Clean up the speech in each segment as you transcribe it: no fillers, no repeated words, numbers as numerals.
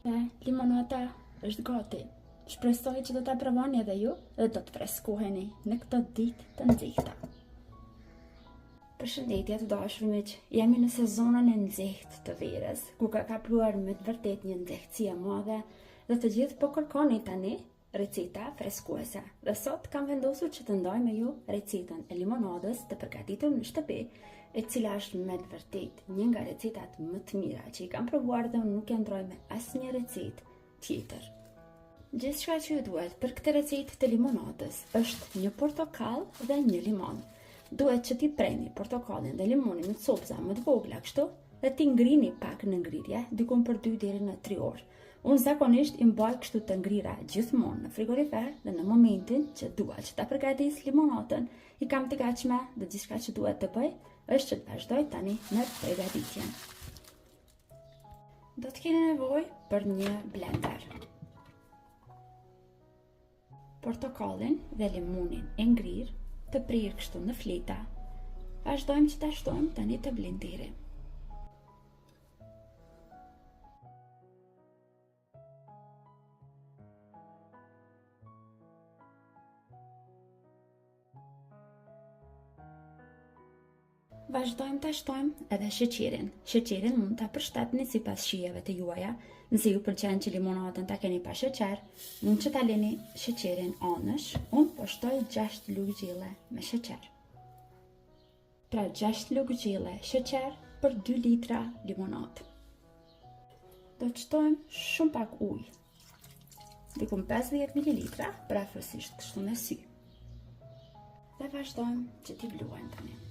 Limonata është gati. Shpresoj që do ta provoni edhe ju dhe do të freskoheni në këto ditë të nxehta. Përshëndetje të dashur miq, jemi në sezonën e nxehtë të verës, ku ka kapluar me të vërtet një nxehtësi e madhe dhe të gjithë po kërkoni tani receta freskuese. Dhe sot kam vendosur që të ndaj me ju recetën e limonadës të përgatitur në shtëpi, e cila është me të vërtet një nga recetat më të mira që i kam provuar dhe unë nuk e ndroj me asnjë recetë tjetër. Gjithçka që ju duhet për këtë recetë të limonadës është një portokall dhe një limon. Duhet që ti preni portokallin dhe limonin në copëza më të vogla kështu dhe ti ngrini pak në ngrirje, diku për 2 deri në 3 orë. Unë zakonisht i mbaj kështu të ngrira gjithmonë në frigorifer dhe në momentin që dua që ta përgatis limonatën, i kam të gatshme dhe gjithçka që duhet të bëj është që të vazhdoj tani me përgatitjen. Do të keni nevojë për një blender. Portokallin dhe limonin e ngrir të prirë kështu në fleta. Vazhdojmë që ta shtojmë tani të blenderi. Vazhdojmë ta shtojmë edhe sheqerin. Sheqerin mund ta përshtatni sipas shijeve të juaja. Nëse ju pëlqen që limonadën ta keni pa sheqer, mund që ta leni sheqerin anësh. Unë po shtoj 6 lugë gjelle me sheqer. Pra 6 lugë gjelle sheqer për 2 litra limonadë. Do të shtojmë shumë pak ujë. Diku 50 ml, për afërsisht kështu me sy. Dhe vazhdojmë që t'i bluajmë tani.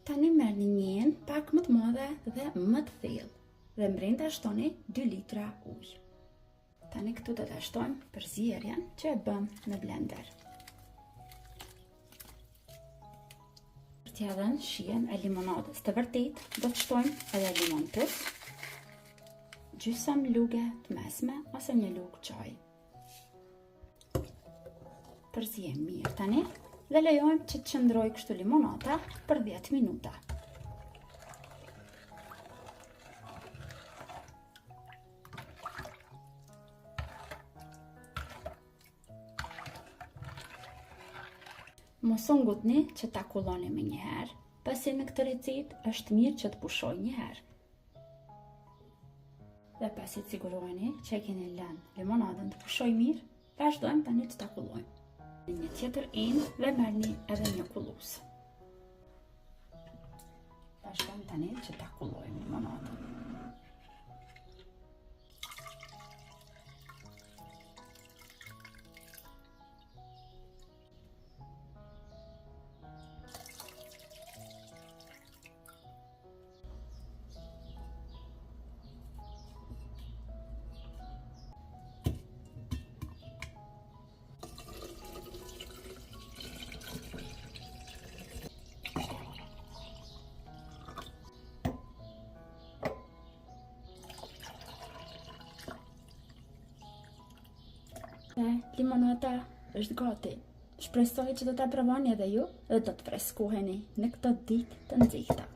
Tani merrni njën pak më të madhe dhe më të thellë dhe brenda shtoni 2 litra ujë. Tani këtu do ta shtojmë përzierjen që e bëm në blender. Për t'ia dhënë shijen e limonadës të vërtet, do të shtojmë edhe limon tuf, gjysmë lugë të mesme ose 1 lugë çaj. Përzijem mirë tani dhe lejojmë që të qëndrojë kështu limonata për 10 minuta. Mos u ngutni që ta kulloni me një herë, pasi në këtë recetë është mirë që të pushojë një herë. Dhe pasi të siguroheni që e keni lënë limonadën të pushojë mirë, vazhdojmë tani të ta kullojmë. Në një tjetër enë dhe merrni edhe një kullues. Vazhdojmë tani që ta kullojmë limonadën. Limonata është gati. Shpresoj që do ta provoni edhe ju dhe do të freskoheni në këto ditë të nxehta.